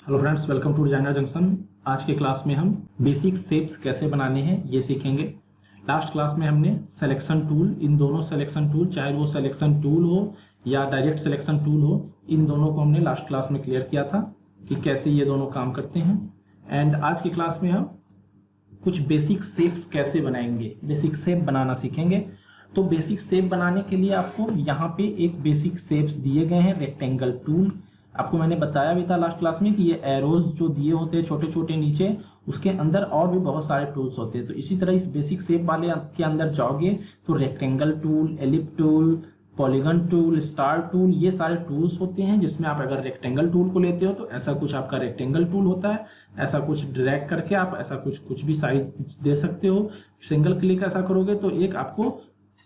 Hello friends, welcome to designer junction. आज के class में हम बेसिक शेप्स कैसे बनाने हैं ये सीखेंगे। लास्ट क्लास में हमने सिलेक्शन टूल, इन दोनों सिलेक्शन टूल, चाहे वो सिलेक्शन टूल हो या डायरेक्ट सिलेक्शन टूल हो, इन दोनों को हमने लास्ट क्लास में क्लियर किया था कि कैसे ये दोनों काम करते हैं। एंड आज की क्लास में हम कुछ बेसिक शेप्स कैसे बनाएंगे, बेसिक शेप बनाना सीखेंगे। तो बेसिक शेप बनाने के लिए आपको यहाँ पे एक बेसिक शेप्स दिए गए हैं, रेक्टेंगल टूल। आपको मैंने बताया भी था लास्ट क्लास में कि ये एरोज जो दिए होते हैं छोटे छोटे नीचे, उसके अंदर और भी बहुत सारे टूल्स होते हैं। तो इसी तरह इस बेसिक शेप वाले के अंदर जाओगे तो rectangle tool, ellipse tool, polygon tool, star tool, ये सारे टूल्स होते हैं। जिसमें आप अगर रेक्टेंगल टूल को लेते हो तो ऐसा कुछ आपका रेक्टेंगल टूल होता है। ऐसा कुछ ड्रैग करके आप ऐसा कुछ भी साइज दे सकते हो। सिंगल क्लिक ऐसा करोगे तो एक आपको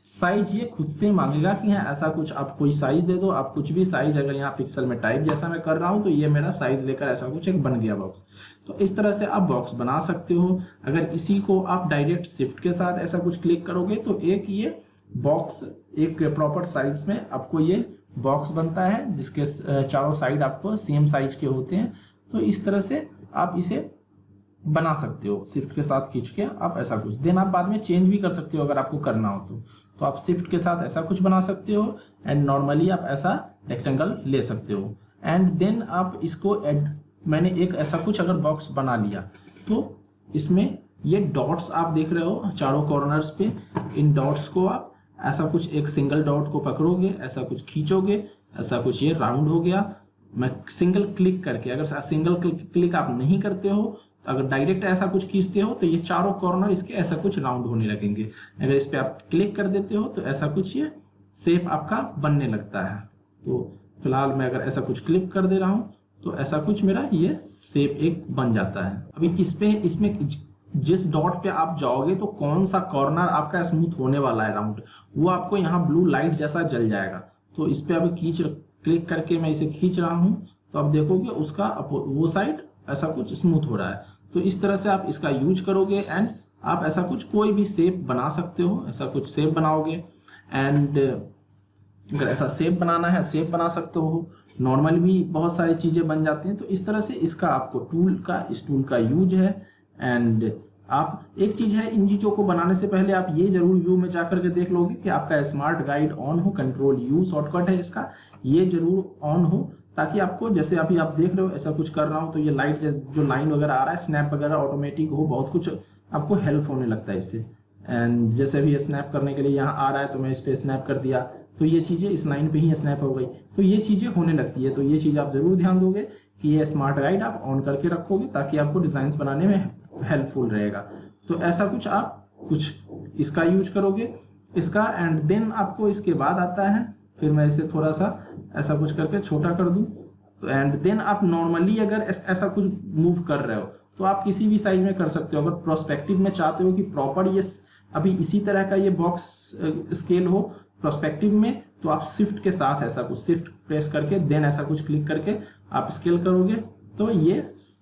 साइज ये खुद से मांगेगा कि हाँ ऐसा कुछ आप कोई साइज दे दो। आप कुछ भी साइज, अगर यहाँ पिक्सल में टाइप जैसा मैं कर रहा हूँ तो ये मेरा साइज लेकर ऐसा कुछ एक बन गया बॉक्स। तो इस तरह से आप बॉक्स बना सकते हो। अगर इसी को आप डायरेक्ट शिफ्ट के साथ ऐसा कुछ क्लिक करोगे तो एक ये बॉक्स एक प्रॉपर साइज में आपको ये बॉक्स बनता है, जिसके चारों साइड आपको सेम साइज के होते हैं। तो इस तरह से आप इसे बना सकते हो, शिफ्ट के साथ खींच के आप ऐसा कुछ। देन आप बाद में चेंज भी कर सकते हो अगर आपको करना हो तो आप शिफ्ट के साथ ऐसा कुछ बना सकते हो। एंड नॉर्मली आप ऐसा रेक्टेंगल ले सकते हो। एंड देन आप इसको मैंने एक ऐसा कुछ अगर बॉक्स बना लिया तो इसमें ये डॉट्स आप देख रहे हो चारों कॉर्नर्स पे। इन डॉट्स को आप ऐसा कुछ एक सिंगल डॉट को पकड़ोगे, ऐसा कुछ खींचोगे, ऐसा कुछ ये राउंड हो गया। मैं सिंगल क्लिक करके, अगर सिंगल क्लिक आप नहीं करते हो, अगर डायरेक्ट ऐसा कुछ खींचते हो तो ये चारों कॉर्नर इसके ऐसा कुछ राउंड होने लगेंगे। अगर इस पे आप क्लिक कर देते हो तो ऐसा कुछ ये शेप आपका बनने लगता है। तो फिलहाल मैं अगर ऐसा कुछ क्लिक कर दे रहा हूं तो ऐसा कुछ मेरा ये शेप एक बन जाता है। अभी इसमें जिस डॉट पे आप जाओगे तो कौन सा कॉर्नर आपका स्मूथ होने वाला है राउंड, वो आपको यहाँ ब्लू लाइट जैसा जल जाएगा। तो इस पे अभी क्लिक करके मैं इसे खींच रहा हूं तो आप देखोगे उसका वो साइड ऐसा कुछ स्मूथ हो रहा है। तो इस तरह से आप इसका यूज करोगे एंड आप ऐसा कुछ कोई भी शेप बना सकते हो। ऐसा कुछ शेप बनाओगे एंड अगर ऐसा शेप बनाना है शेप बना सकते हो। नॉर्मल भी बहुत सारी चीजें बन जाती हैं। तो इस तरह से इसका आपको इस टूल का यूज है। एंड आप एक चीज है, इन चीजों को बनाने से पहले आप ये जरूर व्यू में जाकर के देख लोगे कि आपका स्मार्ट गाइड ऑन हो, कंट्रोल यू शॉर्टकट है इसका, ये जरूर ऑन हो, ताकि आपको, जैसे अभी आप देख रहे हो ऐसा कुछ कर रहा हूं तो ये लाइट जो लाइन वगैरह आ रहा है, स्नैप वगैरह ऑटोमेटिक हो, बहुत कुछ आपको हेल्प होने लगता है इससे। एंड जैसे भी स्नैप करने के लिए यहाँ आ रहा है तो मैं इस पे स्नैप कर दिया तो ये चीजें इस लाइन पे ही स्नैप हो गई। तो ये चीजें होने लगती है। तो ये चीज आप जरूर ध्यान दोगे कि ये स्मार्ट गाइड आप ऑन करके रखोगे ताकि आपको डिजाइन बनाने में हेल्पफुल रहेगा। तो ऐसा कुछ आप इसका यूज करोगे इसका। एंड देन आपको इसके बाद आता है, फिर मैं इसे थोड़ा सा ऐसा कुछ करके छोटा कर दूं तो एंड देन आप नॉर्मली अगर ऐसा कुछ मूव कर रहे हो तो आप किसी भी साइज में कर सकते हो। अगर प्रोस्पेक्टिव में चाहते हो कि प्रॉपर ये अभी इसी तरह का ये बॉक्स स्केल हो प्रोस्पेक्टिव में, तो आप शिफ्ट के साथ ऐसा कुछ शिफ्ट प्रेस करके देन ऐसा कुछ क्लिक करके आप स्केल करोगे तो ये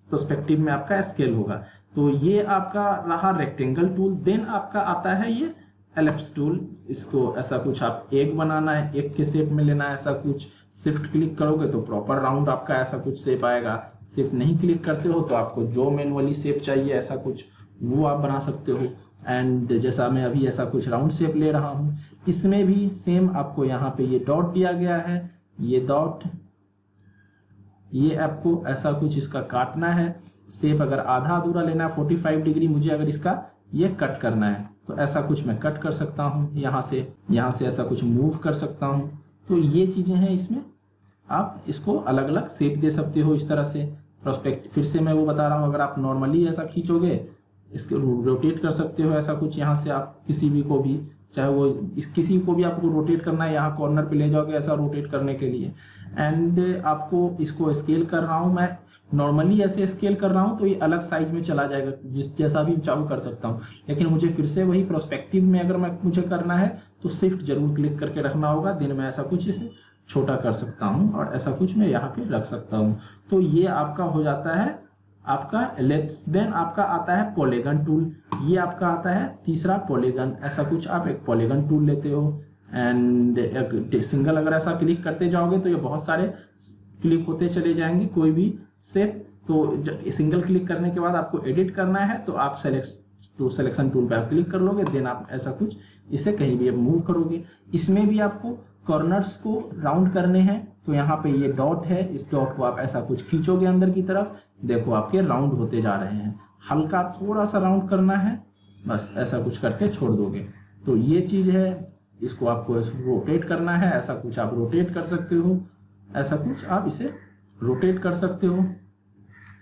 प्रोस्पेक्टिव में आपका स्केल होगा। तो ये आपका रहा रेक्टेंगल टूल। देन आपका आता है ये एलिप्स टूल। इसको ऐसा कुछ आप एक बनाना है, एक के शेप में लेना है, ऐसा कुछ शिफ्ट क्लिक करोगे तो प्रॉपर राउंड आपका ऐसा कुछ शेप आएगा। शिफ्ट नहीं क्लिक करते हो तो आपको जो मैनुअली शेप चाहिए ऐसा कुछ वो आप बना सकते हो। एंड जैसा मैं अभी ऐसा कुछ राउंड शेप ले रहा हूं, इसमें भी सेम आपको यहाँ पे ये डॉट दिया गया है। ये डॉट, ये आपको ऐसा कुछ इसका काटना है शेप। अगर आधा अधूरा लेना है 45 डिग्री मुझे अगर इसका ये कट करना है तो ऐसा कुछ मैं कट कर सकता हूँ। यहाँ से ऐसा कुछ मूव कर सकता हूँ। तो ये चीजें हैं, इसमें आप इसको अलग अलग शेप दे सकते हो इस तरह से। प्रोस्पेक्ट फिर से मैं वो बता रहा हूँ, अगर आप नॉर्मली ऐसा खींचोगे इसको रोटेट कर सकते हो ऐसा कुछ। यहाँ से आप किसी भी को भी, चाहे वो किसी को भी आपको रोटेट करना है, यहाँ कॉर्नर पे ले जाओगे ऐसा रोटेट करने के लिए। एंड आपको इसको स्केल कर रहा हूँ मैं, नॉर्मली ऐसे स्केल कर रहा हूं तो ये अलग साइज में चला जाएगा, जैसा भी चाहूँ कर सकता हूं। लेकिन मुझे फिर से वही प्रोस्पेक्टिव में अगर मुझे करना है तो शिफ्ट जरूर क्लिक करके रखना होगा। दिन में ऐसा कुछ इसे छोटा कर सकता हूं और ऐसा कुछ मैं यहाँ पे रख सकता हूं। तो ये आपका हो जाता है आपका एलिप्स। देन आपका आता है पॉलीगन टूल। ये आपका आता है तीसरा पॉलीगन। ऐसा कुछ आप एक पॉलीगन टूल लेते हो एंड एक सिंगल अगर ऐसा क्लिक करते जाओगे तो ये बहुत सारे क्लिक होते चले जाएंगे कोई भी शेप। तो सिंगल क्लिक करने के बाद आपको एडिट करना है तो आप सिलेक्शन टूल पे आप क्लिक कर लोगे, देन आप ऐसा कुछ इसे कहीं भी मूव करोगे। इसमें भी आपको कॉर्नर्स को राउंड करने हैं, तो यहाँ पे ये डॉट है, इस डॉट को आप ऐसा कुछ खींचोगे अंदर की तरफ, देखो आपके राउंड होते जा रहे हैं। हल्का थोड़ा सा राउंड करना है, बस ऐसा कुछ करके छोड़ दोगे। तो ये चीज है, इसको आपको रोटेट करना है, ऐसा कुछ आप रोटेट कर सकते हो, ऐसा कुछ आप इसे रोटेट कर सकते हो,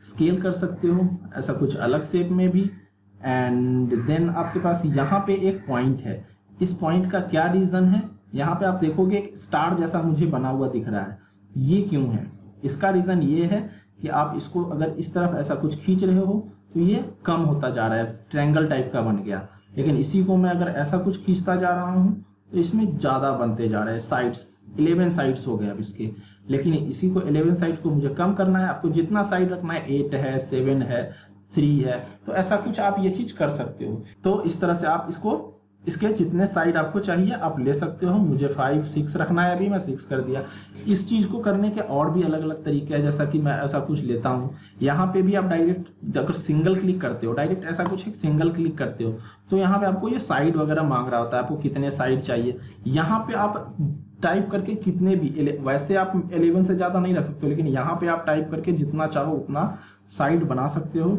स्केल कर सकते हो, ऐसा कुछ अलग शेप में भी। एंड देन आपके पास यहाँ पे एक पॉइंट है, इस पॉइंट का क्या रीजन है, यहाँ पे आप देखोगे एक स्टार जैसा मुझे बना हुआ दिख रहा है, ये क्यों है? इसका रीजन ये है कि आप इसको अगर इस तरफ ऐसा कुछ खींच रहे हो तो ये कम होता जा रहा है, ट्रायंगल टाइप का बन गया। लेकिन इसी को मैं अगर ऐसा कुछ खींचता जा रहा हूँ तो इसमें ज़्यादा बनते जा रहे हैं, साइड्स 11 साइड्स हो गए अब इसके। लेकिन इसी को 11 साइड्स को मुझे कम करना है, आपको जितना साइड रखना है, 8 है, 7 है, 3 है, तो ऐसा कुछ आप ये चीज़ कर सकते हो। तो इस तरह से आप इसको, इसके जितने साइड आपको चाहिए आप ले सकते हो। मुझे 5, 6 रखना है, अभी मैं 6 कर दिया। इस चीज को करने के और भी अलग अलग तरीके हैं, जैसा कि मैं ऐसा कुछ लेता हूँ, यहाँ पे भी आप डायरेक्ट अगर सिंगल क्लिक करते हो, डायरेक्ट ऐसा कुछ एक सिंगल क्लिक करते हो तो यहाँ पे आपको ये साइड वगैरह मांग रहा होता है, आपको कितने साइड चाहिए। यहाँ पे आप टाइप करके कितने भी, वैसे आप 11 से ज्यादा नहीं रख सकते, लेकिन यहाँ पे आप टाइप करके जितना चाहो उतना साइड बना सकते हो।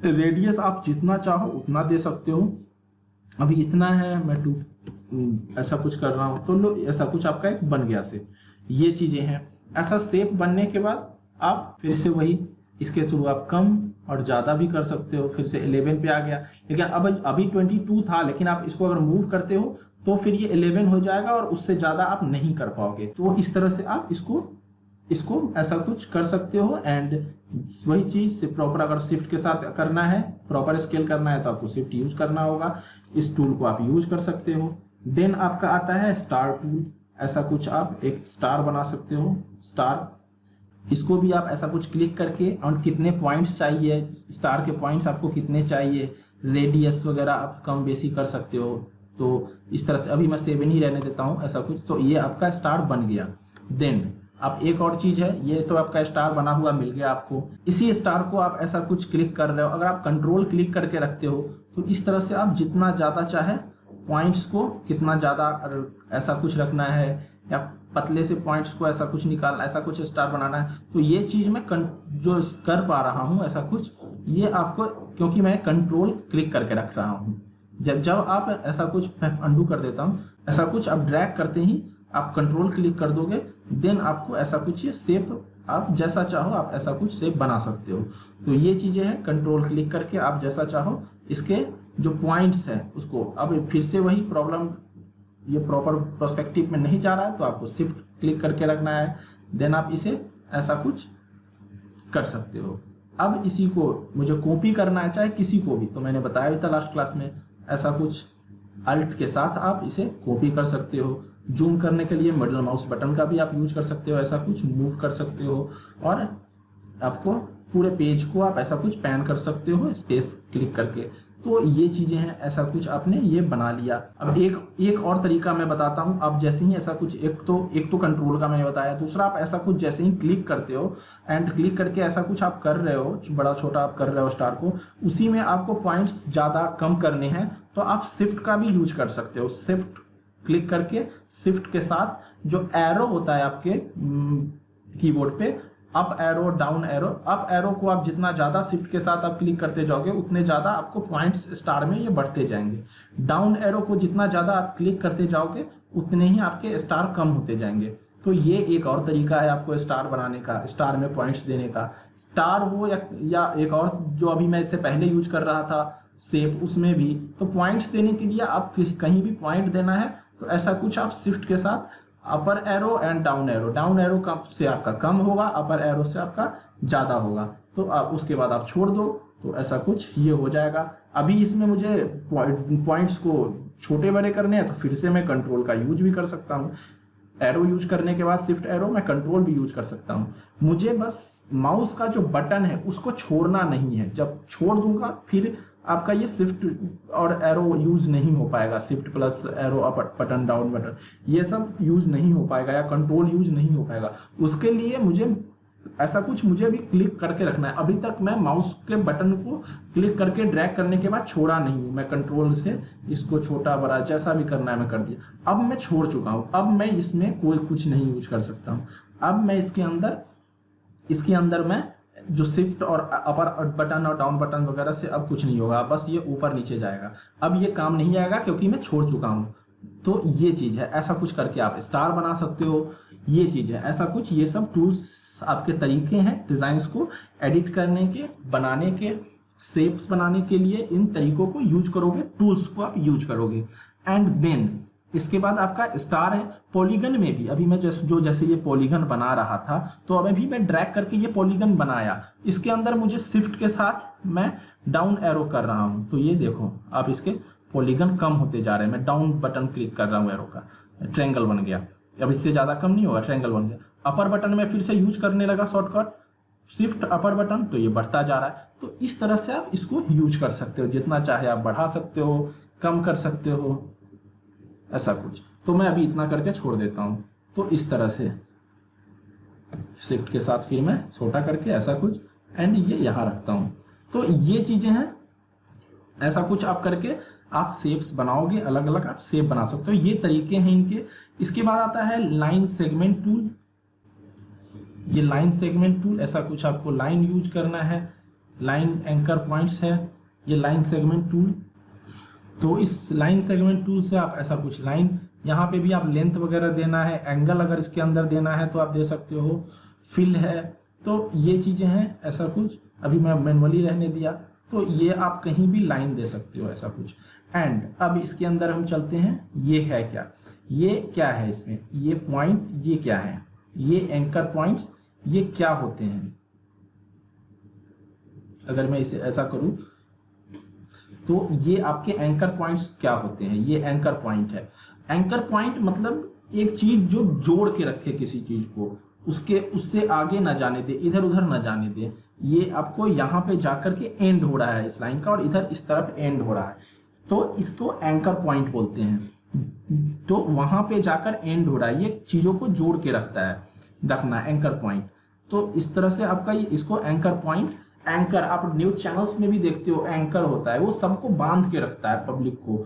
रेडियस आप जितना चाहो उतना दे सकते हो। अभी इतना है, मैं 2 ऐसा कुछ कर रहा हूँ तो लो, ऐसा कुछ आपका एक बन गया शेप। ये चीजें हैं। ऐसा शेप बनने के बाद आप फिर से वही इसके थ्रू आप कम और ज्यादा भी कर सकते हो। फिर से 11 पे आ गया, लेकिन अब अभी 22 था, लेकिन आप इसको अगर मूव करते हो तो फिर ये 11 हो जाएगा और उससे ज्यादा आप नहीं कर पाओगे। तो इस तरह से आप इसको ऐसा कुछ कर सकते हो। एंड वही चीज से प्रॉपर अगर शिफ्ट के साथ करना है, प्रॉपर स्केल करना है तो आपको शिफ्ट यूज करना होगा। इस टूल को आप यूज कर सकते हो। देन आपका आता है स्टार टूल, ऐसा कुछ आप एक स्टार बना सकते हो। स्टार, इसको भी आप ऐसा कुछ क्लिक करके और कितने पॉइंट्स चाहिए, स्टार के पॉइंट्स आपको कितने चाहिए, रेडियस वगैरह आप कम बेसी कर सकते हो। तो इस तरह से अभी मैं 7 ही रहने देता हूँ, ऐसा कुछ। तो ये आपका स्टार बन गया। देन अब एक और चीज है, ये तो आपका स्टार बना हुआ मिल गया आपको। इसी स्टार को आप ऐसा कुछ क्लिक कर रहे हो, अगर आप कंट्रोल क्लिक करके रखते हो तो इस तरह से आप जितना ज्यादा चाहे पॉइंट्स को, कितना ज्यादा ऐसा कुछ रखना है या पतले से पॉइंट्स को ऐसा कुछ निकालना, ऐसा कुछ स्टार बनाना है, तो ये चीज मैं जो कर पा रहा हूँ ऐसा कुछ, ये आपको क्योंकि मैं कंट्रोल क्लिक करके रख रहा हूँ। जब आप ऐसा कुछ, अंडू कर देता हूँ, ऐसा कुछ आप ड्रैग करते ही आप कंट्रोल क्लिक कर दोगे, देन आपको ऐसा कुछ ये शेप आप जैसा चाहो आप ऐसा कुछ शेप बना सकते हो। तो ये चीजें हैं, कंट्रोल क्लिक करके आप जैसा चाहो इसके जो पॉइंट्स है उसको। अब फिर से वही प्रॉब्लम, ये प्रॉपर पर्सपेक्टिव में नहीं जा रहा है तो आपको शिफ्ट क्लिक करके रखना है, देन आप इसे ऐसा कुछ कर सकते हो। अब इसी को मुझे कॉपी करना है, चाहे किसी को भी, तो मैंने बताया भी था लास्ट क्लास में, ऐसा कुछ अल्ट के साथ आप इसे कॉपी कर सकते हो। जूम करने के लिए मिडल माउस बटन का भी आप यूज कर सकते हो, ऐसा कुछ मूव कर सकते हो और आपको पूरे पेज को आप ऐसा कुछ पैन कर सकते हो स्पेस क्लिक करके। तो ये चीजें हैं, ऐसा कुछ आपने ये बना लिया। अब एक और तरीका मैं बताता हूँ। आप जैसे ही ऐसा कुछ, एक तो कंट्रोल का मैंने बताया, दूसरा आप ऐसा कुछ जैसे ही क्लिक करते हो एंड क्लिक करके ऐसा कुछ आप कर रहे हो, बड़ा छोटा आप कर रहे हो स्टार को, उसी में आपको पॉइंट्स ज्यादा कम करने हैं तो आप शिफ्ट का भी यूज कर सकते हो। शिफ्ट क्लिक करके शिफ्ट के साथ जो एरो होता है आपके कीबोर्ड पे, up arrow, down arrow, up arrow को आप जितना ज्यादा शिफ्ट के साथ आप क्लिक करते जाओगे उतने ज्यादा आपको पॉइंट्स स्टार में ये बढ़ते जाएंगे। डाउन एरो को जितना ज्यादा आप क्लिक करते जाओगे उतने ही आपके स्टार कम होते जाएंगे। तो ये एक और तरीका है आपको स्टार बनाने का, स्टार में पॉइंट्स देने का। स्टार हो या एक और जो अभी मैं इससे पहले यूज कर रहा था शेप, उसमें भी तो पॉइंट्स देने के लिए आप कहीं भी पॉइंट देना है तो ऐसा कुछ आप शिफ्ट के साथ अपर एरो एंड डाउन एरो का से आपका कम होगा, अपर एरो से आपका ज्यादा होगा। तो आप उसके बाद आप छोड़ दो तो ऐसा कुछ ये हो जाएगा। अभी इसमें मुझे पॉइंट्स को छोटे बड़े करने हैं तो फिर से मैं कंट्रोल का यूज भी कर सकता हूँ। एरो यूज करने के बाद शिफ्ट एरो, मैं कंट्रोल भी यूज कर सकता हूँ। मुझे बस माउस का जो बटन है उसको छोड़ना नहीं है। जब छोड़ दूंगा फिर आपका ये शिफ्ट और एरो यूज नहीं हो पाएगा। Shift plus arrow up button, down button, ये सब यूज नहीं हो पाएगा या कंट्रोल यूज नहीं हो पाएगा। उसके लिए मुझे ऐसा कुछ मुझे अभी क्लिक करके रखना है। अभी तक मैं माउस के बटन को क्लिक करके ड्रैग करने के बाद छोड़ा नहीं हूँ, मैं कंट्रोल से इसको छोटा बड़ा जैसा भी करना है मैं कर दिया। अब मैं छोड़ चुका हूँ, अब मैं इसमें कोई कुछ नहीं यूज कर सकता हूँ। अब मैं इसके अंदर मैं जो शिफ्ट और अपर बटन और डाउन बटन वगैरह से अब कुछ नहीं होगा, बस ये ऊपर नीचे जाएगा। अब ये काम नहीं आएगा क्योंकि मैं छोड़ चुका हूँ। तो ये चीज है, ऐसा कुछ करके आप स्टार बना सकते हो, ये चीज है ऐसा कुछ। ये सब टूल्स आपके तरीके हैं डिजाइन्स को एडिट करने के, बनाने के, शेप्स बनाने के लिए। इन तरीकों को यूज करोगे, टूल्स को आप यूज करोगे। एंड देन इसके बाद आपका स्टार है। पॉलीगन में भी अभी मैं जैसे ये पॉलीगन बना रहा था, तो अब अभी मैं ड्रैग करके ये पॉलीगन बनाया, इसके अंदर मुझे शिफ्ट के साथ मैं डाउन एरो कर रहा हूं, तो ये देखो आप इसके पॉलीगन कम होते जा रहे हैं। मैं डाउन बटन क्लिक कर रहा हूं एरो का, ट्रायंगल बन गया। अब इससे ज्यादा कम नहीं होगा, ट्रायंगल बन गया। अपर बटन में फिर से यूज करने लगा शॉर्टकट शिफ्ट अपर बटन, तो ये बढ़ता जा रहा है। तो इस तरह से आप इसको यूज कर सकते हो, जितना चाहे आप बढ़ा सकते हो, कम कर सकते हो, ऐसा कुछ। तो मैं अभी इतना करके छोड़ देता हूं। तो इस तरह से शिफ्ट के साथ फिर मैं छोटा करके ऐसा कुछ, एंड ये यहां रखता हूं। तो ये चीजें हैं, ऐसा कुछ आप करके आप शेप्स बनाओगे, अलग अलग आप शेप बना सकते हो। ये तरीके हैं इनके। इसके बाद आता है लाइन सेगमेंट टूल। ये लाइन सेगमेंट टूल, ऐसा कुछ आपको लाइन यूज करना है, लाइन एंकर पॉइंट्स है ये लाइन सेगमेंट टूल। तो इस लाइन सेगमेंट टूल से आप ऐसा कुछ लाइन, यहाँ पे भी आप लेंथ वगैरह देना है, एंगल अगर इसके अंदर देना है तो आप दे सकते हो, फिल है। तो ये चीजें हैं, ऐसा कुछ। अभी मैं मैनुअली रहने दिया, तो ये आप कहीं भी लाइन दे सकते हो, ऐसा कुछ। एंड अब इसके अंदर हम चलते हैं, ये है क्या, ये क्या है इसमें, ये पॉइंट, ये क्या है, ये एंकर पॉइंट्स, ये क्या होते हैं। अगर मैं इसे ऐसा करूं तो ये आपके एंकर पॉइंट्स क्या होते हैं। ये एंकर पॉइंट है। एंकर पॉइंट मतलब एक चीज जो जोड़ के रखे किसी चीज को, उससे आगे ना जाने दे, इधर उधर ना जाने दे। ये आपको यहाँ पे जाकर के एंड हो रहा है इस लाइन का, और इधर इस तरफ एंड हो रहा है, तो इसको एंकर पॉइंट बोलते हैं। तो वहां पे जाकर एंड हो रहा है, ये चीजों को जोड़ के रखना है एंकर पॉइंट। तो इस तरह से आपका ये, इसको एंकर पॉइंट, एंकर आप न्यूज चैनल्स में भी देखते हो, एंकर होता है, वो सबको बांध के रखता है पब्लिक को।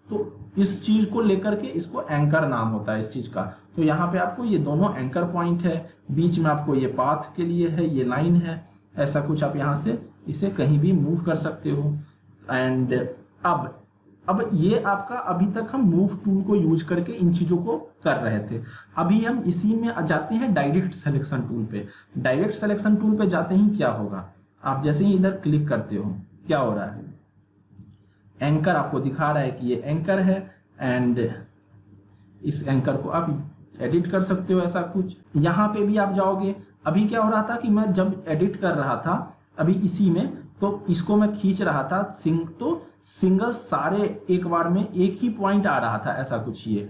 तो इस चीज को लेकर के इसको एंकर नाम होता है इस चीज का। तो यहाँ पे आपको ये दोनों एंकर पॉइंट है, बीच में आपको ये पाथ के लिए है, ये लाइन है, ऐसा कुछ। आप यहाँ से इसे कहीं भी मूव कर सकते हो। एंड अब ये आपका, अभी तक हम मूव टूल को यूज करके इन चीजों को कर रहे थे। अभी हम इसी में जाते हैं डायरेक्ट सिलेक्शन टूल पे। डायरेक्ट सिलेक्शन टूल पे जाते ही क्या होगा, आप जैसे ही इधर क्लिक करते हो, क्या हो रहा है, एंकर आपको दिखा रहा है कि ये एंकर है। एंड इस एंकर को आप एडिट कर सकते हो, ऐसा कुछ। यहाँ पे भी आप जाओगे। अभी क्या हो रहा था कि मैं जब एडिट कर रहा था अभी इसी में, तो इसको मैं खींच रहा था तो सिंगल सारे एक बार में एक ही पॉइंट आ रहा था, ऐसा कुछ। ये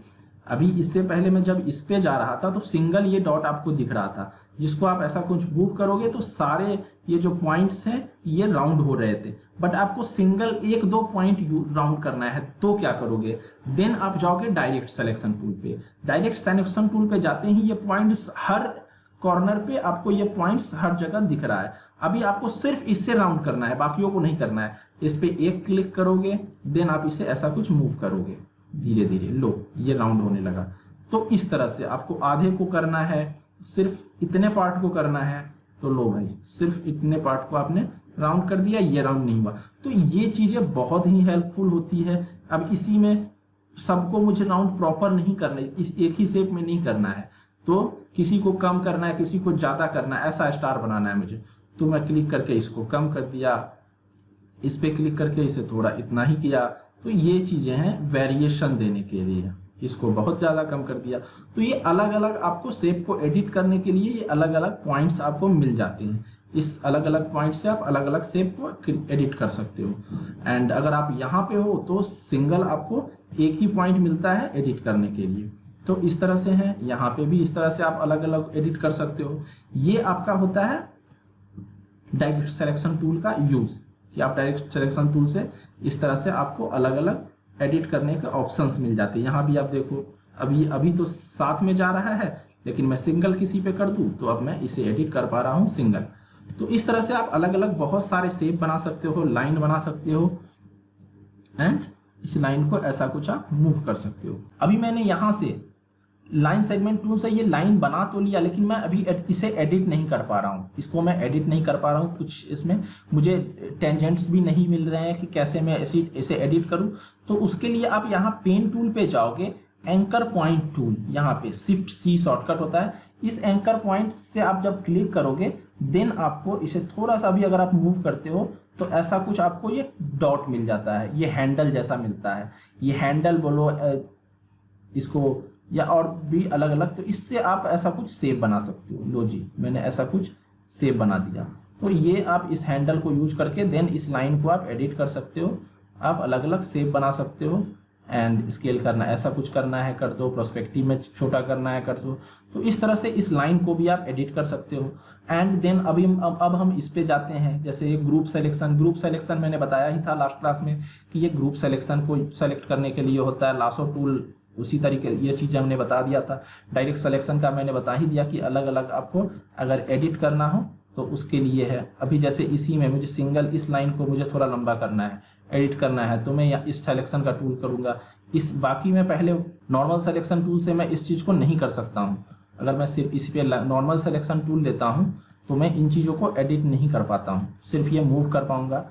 अभी इससे पहले मैं जब इस पे जा रहा था तो सिंगल ये डॉट आपको दिख रहा था, जिसको आप ऐसा कुछ मूव करोगे तो सारे ये जो पॉइंट्स हैं ये राउंड हो रहे थे। बट आपको सिंगल एक दो पॉइंट राउंड करना है, तो क्या करोगे, देन आप जाओगे डायरेक्ट सिलेक्शन टूल पे। डायरेक्ट सिलेक्शन टूल पे जाते ही ये पॉइंट्स हर कॉर्नर पे आपको ये पॉइंट्स हर जगह दिख रहा है। अभी आपको सिर्फ इससे राउंड करना है, बाकियों को नहीं करना है। इस पे एक क्लिक करोगे, देन आप इसे ऐसा कुछ मूव करोगे, धीरे धीरे लो ये राउंड होने लगा। तो इस तरह से आपको आधे को करना है, सिर्फ इतने पार्ट को करना है, तो लो भाई सिर्फ इतने पार्ट को आपने राउंड कर दिया, ये राउंड नहीं हुआ। तो ये चीजें बहुत ही हेल्पफुल होती है। अब इसी में सबको मुझे राउंड प्रॉपर नहीं करना है, इस एक ही शेप में नहीं करना है, तो किसी को कम करना है, किसी को ज्यादा करना है, ऐसा स्टार बनाना है मुझे, तो मैं क्लिक करके इसको कम कर दिया, इस पे क्लिक करके इसे थोड़ा इतना ही किया। तो ये चीजें हैं वेरिएशन देने के लिए, इसको बहुत ज्यादा कम कर दिया। तो ये अलग अलग आपको शेप को एडिट करने के लिए ये अलग अलग पॉइंट्स आपको मिल जाते हैं। इस अलग अलग पॉइंट से आप अलग अलग शेप को एडिट कर सकते हो। एंड अगर आप यहाँ पे हो तो सिंगल आपको एक ही पॉइंट मिलता है एडिट करने के लिए। तो इस तरह से है, यहाँ पे भी इस तरह से आप अलग अलग एडिट कर सकते हो। ये आपका होता है डायरेक्ट सिलेक्शन टूल का यूज, कि आप डायरेक्ट सिलेक्शन टूल से इस तरह से आपको अलग अलग एडिट करने के ऑप्शंस मिल जाते हैं। यहाँ भी आप देखो अभी तो साथ में जा रहा है, लेकिन मैं सिंगल किसी पे कर दूं तो अब मैं इसे एडिट कर पा रहा हूं सिंगल। तो इस तरह से आप अलग अलग बहुत सारे शेप बना सकते हो, लाइन बना सकते हो, एंड इस लाइन को ऐसा कुछ आप मूव कर सकते हो। अभी मैंने यहां से लाइन सेगमेंट टूल से ये लाइन बना तो लिया, लेकिन मैं अभी इसे एडिट नहीं कर पा रहा हूँ, इसको मैं एडिट नहीं कर पा रहा हूँ। कुछ इसमें मुझे टेंजेंट्स भी नहीं मिल रहे हैं कि कैसे मैं इसे एडिट करूँ। तो उसके लिए आप यहाँ पेन टूल पे जाओगे, एंकर पॉइंट टूल, यहाँ पे शिफ्ट सी शॉर्टकट होता है। इस एंकर पॉइंट से आप जब क्लिक करोगे देन आपको इसे थोड़ा सा भी अगर आप मूव करते हो तो ऐसा कुछ आपको ये डॉट मिल जाता है, ये हैंडल जैसा मिलता है। ये हैंडल बोलो इसको, या और भी अलग अलग। तो इससे आप ऐसा कुछ शेप बना सकते हो। लो जी, मैंने ऐसा कुछ शेप बना दिया। तो ये आप इस हैंडल को यूज करके देन इस लाइन को आप एडिट कर सकते हो। आप अलग अलग शेप बना सकते हो एंड स्केल करना, ऐसा कुछ करना है कर दो, प्रोस्पेक्टिव में छोटा करना है कर दो। तो इस तरह से इस लाइन को भी आप एडिट कर सकते हो। एंड देन अब हम इस पे जाते हैं, जैसे ये ग्रुप सेलेक्शन मैंने बताया ही था लास्ट क्लास में कि ये ग्रुप सेलेक्शन को सेलेक्ट करने के लिए होता है। लासो टूल उसी तरीके ये चीज़ हमने बता दिया था। डायरेक्ट सिलेक्शन का मैंने बता ही दिया कि अलग अलग आपको अगर एडिट करना हो तो उसके लिए है। अभी जैसे इसी में मुझे सिंगल इस लाइन को मुझे थोड़ा लंबा करना है, एडिट करना है, तो मैं इस सिलेक्शन का टूल करूंगा। इस बाकी में पहले नॉर्मल सिलेक्शन टूल से मैं इस चीज़ को नहीं कर सकता हूँ। अगर मैं सिर्फ इस पे नॉर्मल सिलेक्शन टूल लेता हूँ तो मैं इन चीज़ों को एडिट नहीं कर पाता हूँ, सिर्फ ये मूव कर पाऊंगा।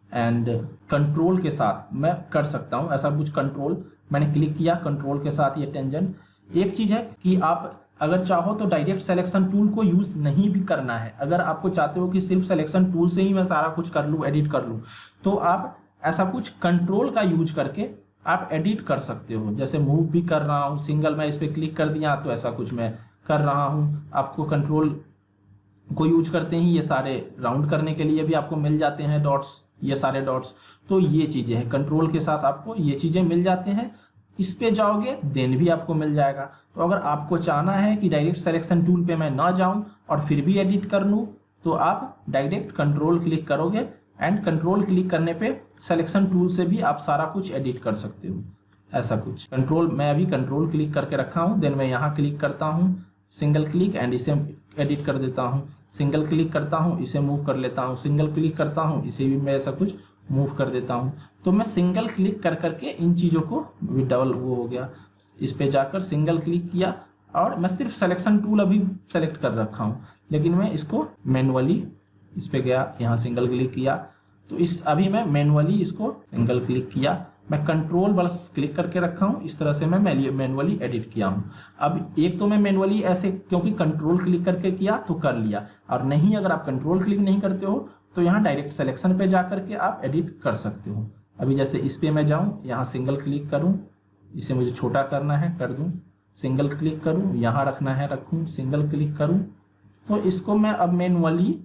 एंड कंट्रोल के साथ मैं कर सकता हूँ ऐसा कुछ। कंट्रोल मैंने क्लिक किया, कंट्रोल के साथ ये टेंजेंट। एक चीज है कि आप अगर चाहो तो डायरेक्ट सिलेक्शन टूल को यूज नहीं भी करना है। अगर आपको चाहते हो कि सिर्फ सिलेक्शन टूल से ही मैं सारा कुछ कर लूँ, एडिट कर लूँ, तो आप ऐसा कुछ कंट्रोल का यूज करके आप एडिट कर सकते हो। जैसे मूव भी कर रहा हूँ, सिंगल मैं इस पर क्लिक कर दिया तो ऐसा कुछ मैं कर रहा हूँ। आपको कंट्रोल को यूज करते ही ये सारे राउंड करने के लिए भी आपको मिल जाते हैं डॉट्स, ये सारे डॉट्स। तो ये चीजें हैं, कंट्रोल के साथ आपको ये चीजें मिल जाते हैं। इस पे जाओगे देन भी आपको मिल जाएगा। तो अगर आपको चाहना है कि डायरेक्ट सिलेक्शन टूल पे मैं ना जाऊं और फिर भी एडिट कर लूं, तो आप डायरेक्ट कंट्रोल क्लिक करोगे एंड कंट्रोल क्लिक करने पे सिलेक्शन टूल से भी आप सारा कुछ एडिट कर सकते हो। ऐसा कुछ कंट्रोल, मैं अभी कंट्रोल क्लिक करके रखा हूं, देन मैं यहाँ क्लिक करता हूँ, सिंगल क्लिक, एंड इसे एडिट कर देता हूँ। सिंगल क्लिक करता हूँ, इसे मूव कर लेता हूँ, सिंगल क्लिक करता हूँ, इसे भी मैं ऐसा कुछ मूव कर देता हूँ। तो मैं सिंगल क्लिक कर करके इन चीज़ों को भी डबल वो हो गया। इस पे जाकर सिंगल क्लिक किया और मैं सिर्फ सिलेक्शन टूल अभी सेलेक्ट कर रखा हूँ, लेकिन मैं इसको मैनुअली इस पे गया, यहाँ सिंगल क्लिक किया, तो इस अभी मैं मैनुअली इसको सिंगल क्लिक किया। मैं कंट्रोल बस क्लिक करके रखा हूँ, इस तरह से मैं मैनुअली एडिट किया हूँ। अब एक तो मैं मैनुअली ऐसे क्योंकि कंट्रोल क्लिक करके किया तो कर लिया, और नहीं अगर आप कंट्रोल क्लिक नहीं करते हो तो यहाँ डायरेक्ट सिलेक्शन पे जा करके आप एडिट कर सकते हो। अभी जैसे इस पे मैं जाऊँ, यहाँ सिंगल क्लिक करूँ, इसे मुझे छोटा करना है कर दूँ, सिंगल क्लिक करूँ, यहाँ रखना है रखूँ, सिंगल क्लिक करूँ, तो इसको मैं अब मैनुअली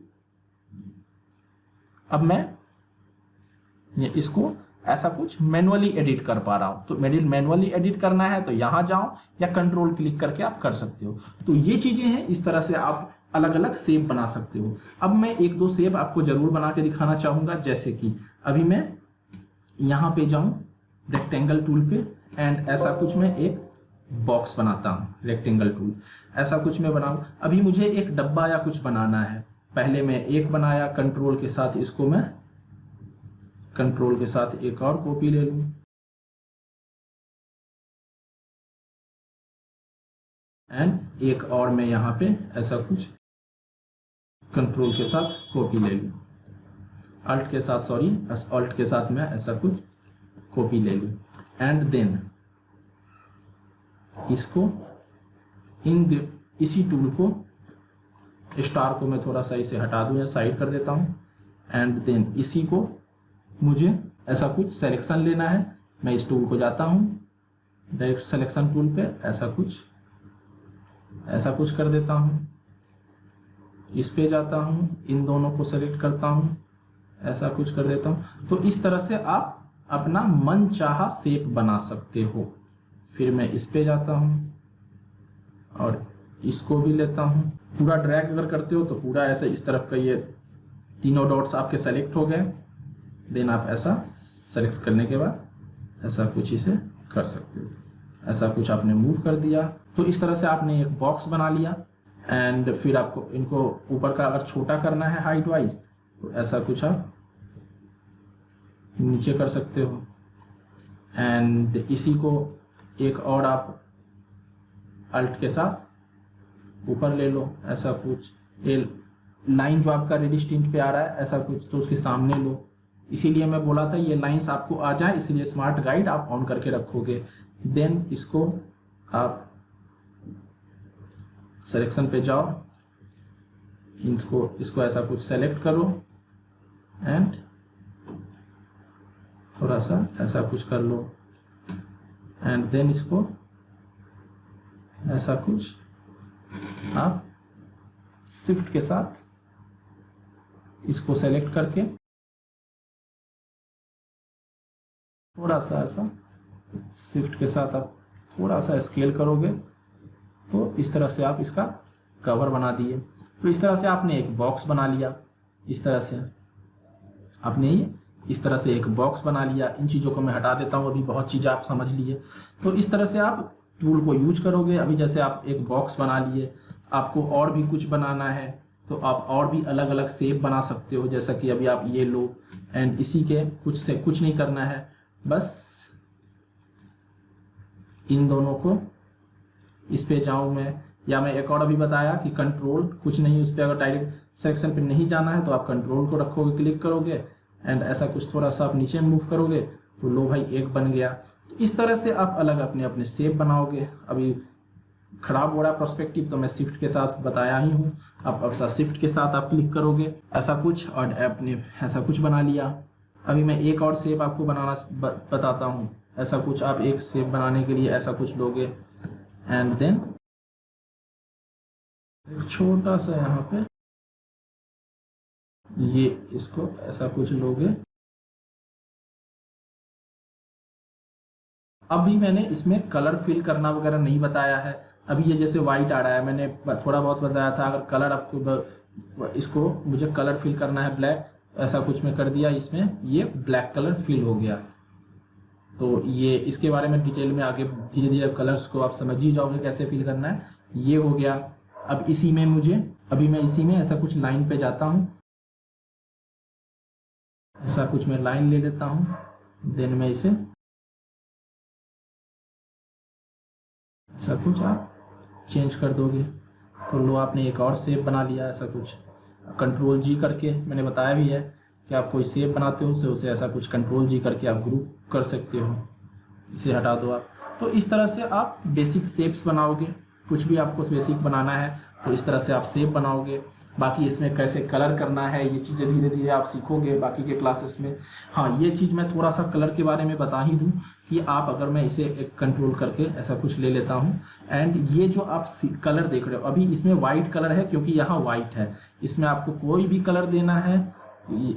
इसको ऐसा कुछ मैनुअली एडिट कर पा रहा हूं। तो मैनुअली एडिट करना है तो यहां जाओ या कंट्रोल क्लिक करके आप कर सकते हो। तो ये चीजें हैं, इस तरह से आप अलग अलग शेप बना सकते हो। अब मैं एक दो शेप आपको जरूर बना के दिखाना चाहूंगा, जैसे कि अभी मैं यहां पे जाऊं रेक्टेंगल टूल पे एंड ऐसा कुछ मैं एक बॉक्स बनाता हूं, रेक्टेंगल टूल ऐसा कुछ मैं बनाऊं। अभी मुझे एक डब्बा या कुछ बनाना है, पहले मैं एक बनाया, कंट्रोल के साथ इसको मैं कंट्रोल के साथ एक और कॉपी ले लूं एंड एक और मैं यहाँ पे ऐसा कुछ कंट्रोल के साथ कॉपी ले लूं, अल्ट के साथ मैं ऐसा कुछ कॉपी ले लूं एंड देन इसको इसी टूल को स्टार को मैं थोड़ा सा इसे हटा दूं या साइड कर देता हूं एंड देन इसी को मुझे ऐसा कुछ सिलेक्शन लेना है। मैं इस टूल को जाता हूं, डायरेक्ट सिलेक्शन टूल पे ऐसा कुछ कर देता हूं, इस पे जाता हूं, इन दोनों को सेलेक्ट करता हूं, ऐसा कुछ कर देता हूं। तो इस तरह से आप अपना मन चाहा शेप बना सकते हो। फिर मैं इस पे जाता हूं और इसको भी लेता हूं। पूरा ड्रैग अगर करते हो तो पूरा ऐसे इस तरफ का ये तीनों डॉट्स आपके सेलेक्ट हो गए। देन आप ऐसा सेलेक्ट करने के बाद ऐसा कुछ इसे कर सकते हो, ऐसा कुछ आपने मूव कर दिया। तो इस तरह से आपने एक बॉक्स बना लिया। एंड फिर आपको इनको ऊपर का अगर छोटा करना है हाइट वाइज तो ऐसा कुछ आप नीचे कर सकते हो। एंड इसी को एक और आप अल्ट के साथ ऊपर ले लो, ऐसा कुछ। ये लाइन जो आपका रेड डिस्टिंक्ट पे आ रहा है ऐसा कुछ, तो उसके सामने लो। इसीलिए मैं बोला था ये लाइंस आपको आ जाए, इसलिए स्मार्ट गाइड आप ऑन करके रखोगे। देन इसको आप सिलेक्शन पे जाओ, इसको ऐसा कुछ सेलेक्ट करो एंड थोड़ा सा ऐसा कुछ कर लो। एंड देन इसको ऐसा कुछ आप शिफ्ट के साथ इसको सेलेक्ट करके थोड़ा सा ऐसा शिफ्ट के साथ आप थोड़ा सा स्केल करोगे तो इस तरह से आप इसका कवर बना दिए। तो इस तरह से आपने एक बॉक्स बना लिया। इस तरह से आपने ये इस तरह से एक बॉक्स बना लिया। इन चीज़ों को मैं हटा देता हूँ, अभी बहुत चीज़ें आप समझ लिए। तो इस तरह से आप टूल को यूज करोगे। अभी जैसे आप एक बॉक्स बना लिए, आपको और भी कुछ बनाना है तो आप और भी अलग अलग शेप बना सकते हो। जैसा कि अभी आप ये लो एंड इसी के कुछ से कुछ नहीं करना है, बस इन दोनों को इस पे जाऊं मैं, या मैं एक और अभी बताया कि कंट्रोल कुछ नहीं, उस पर अगर डायरेक्ट सेक्शन पे नहीं जाना है तो आप कंट्रोल को रखोगे, क्लिक करोगे एंड ऐसा कुछ थोड़ा सा आप नीचे मूव करोगे तो लो भाई एक बन गया। तो इस तरह से आप अलग अपने अपने शेप बनाओगे। अभी खराब हो रहा है पर्सपेक्टिव तो मैं शिफ्ट के साथ बताया ही हूँ। आप ऐसा शिफ्ट के साथ आप क्लिक करोगे ऐसा कुछ और अपने ऐसा कुछ बना लिया। अभी मैं एक और शेप आपको बनाना बताता हूँ। ऐसा कुछ आप एक शेप बनाने के लिए ऐसा कुछ लोगे एंड देन छोटा सा यहाँ पे ये इसको ऐसा कुछ लोगे। अभी मैंने इसमें कलर फिल करना वगैरह नहीं बताया है। अभी ये जैसे वाइट आ रहा है, मैंने थोड़ा बहुत बताया था। अगर कलर आपको इसको मुझे कलर फिल करना है ब्लैक, ऐसा कुछ मैं कर दिया, इसमें ये ब्लैक कलर फिल हो गया। तो ये इसके बारे में डिटेल में आगे धीरे धीरे कलर्स को आप समझ ही जाओगे कैसे फिल करना है। ये हो गया। अब इसी में अभी मैं इसी में ऐसा कुछ लाइन पे जाता हूँ, ऐसा कुछ मैं लाइन ले लेता हूँ। देन मैं इसे ऐसा कुछ आप चेंज कर दोगे तो लो आपने एक और शेप बना लिया। ऐसा कुछ कंट्रोल जी करके मैंने बताया भी है कि आप कोई शेप बनाते हो तो उसे ऐसा कुछ कंट्रोल जी करके आप ग्रुप कर सकते हो। इसे हटा दो आप। तो इस तरह से आप बेसिक शेप्स बनाओगे। कुछ भी आपको बेसिक बनाना है तो इस तरह से आप शेप बनाओगे। बाकी इसमें कैसे कलर करना है ये चीज़ें धीरे धीरे आप सीखोगे बाकी के क्लासेस में। हाँ, ये चीज़ मैं थोड़ा सा कलर के बारे में बता ही दूँ कि आप अगर मैं इसे एक कंट्रोल करके ऐसा कुछ ले लेता हूँ एंड ये जो आप कलर देख रहे हो अभी इसमें वाइट कलर है क्योंकि यहाँ वाइट है। इसमें आपको कोई भी कलर देना है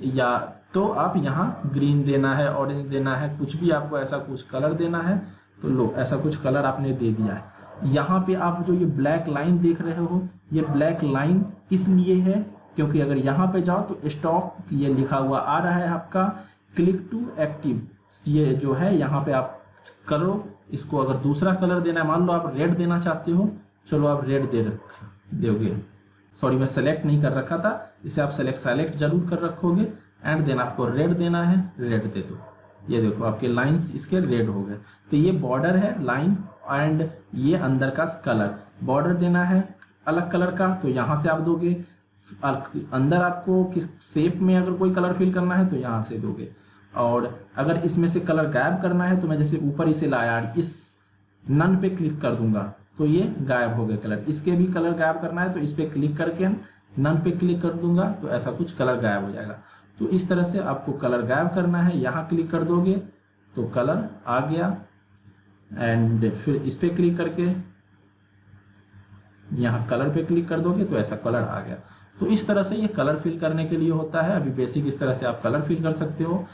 या तो आप यहाँ ग्रीन देना है, ऑरेंज देना है, कुछ भी आपको ऐसा कुछ कलर देना है तो लो ऐसा कुछ कलर आपने दे दिया है। यहाँ पे आप जो ये ब्लैक लाइन देख रहे हो ये ब्लैक लाइन इसलिए है क्योंकि अगर यहाँ पे जाओ तो स्टॉक ये लिखा हुआ आ रहा है आपका क्लिक टू एक्टिव। ये जो है यहाँ पे आप करो। इसको अगर दूसरा कलर देना है, मान लो आप रेड देना चाहते हो, चलो आप रेड दोगे। सॉरी मैं सेलेक्ट नहीं कर रखा था, इसे आप सेलेक्ट जरूर कर रखोगे एंड देन आपको रेड देना है, रेड दे दो। ये देखो आपके लाइंस इसके रेड हो गए। तो ये बॉर्डर है लाइन एंड ये अंदर का कलर। बॉर्डर देना है अलग कलर का तो यहाँ से आप दोगे। अंदर आपको किस शेप में अगर कोई कलर फिल करना है तो यहाँ से दोगे। और अगर इसमें से कलर गायब करना है तो मैं जैसे ऊपर इसे लाया इस नन पे क्लिक कर दूंगा तो ये गायब हो गया कलर। इसके भी कलर गायब करना है तो इस पे क्लिक करके नन पे क्लिक कर दूंगा तो ऐसा कुछ कलर गायब हो जाएगा। तो इस तरह से आपको कलर गायब करना है, यहाँ क्लिक कर दोगे तो कलर आ गया एंड फिर इस पे क्लिक करके यहाँ कलर पे क्लिक कर दोगे तो ऐसा कलर आ गया। तो इस तरह से ये कलर फिल करने के लिए होता है। अभी बेसिक इस तरह से आप कलर फिल कर सकते हो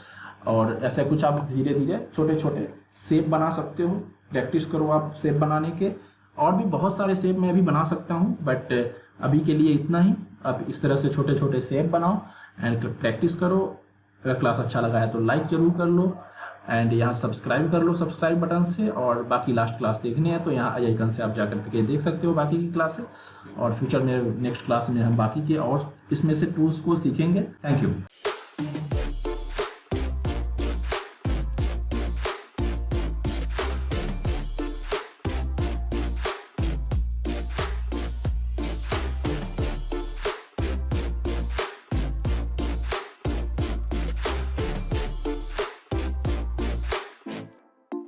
और ऐसा कुछ आप धीरे धीरे छोटे छोटे शेप बना सकते हो। प्रैक्टिस करो आप शेप बनाने के। और भी बहुत सारे शेप मैं अभी बना सकता हूँ बट अभी के लिए इतना ही। अब इस तरह से छोटे छोटे शेप बनाओ एंड प्रैक्टिस करो। अगर क्लास अच्छा लगा है तो लाइक जरूर कर लो एंड यहाँ सब्सक्राइब कर लो सब्सक्राइब बटन से, और बाकी लास्ट क्लास देखने हैं तो यहाँ आई आइकन से आप जाकर के देख सकते हो बाकी की क्लासें, और फ्यूचर में नेक्स्ट क्लास में हम बाकी के और इसमें से टूल्स को सीखेंगे। Thank you.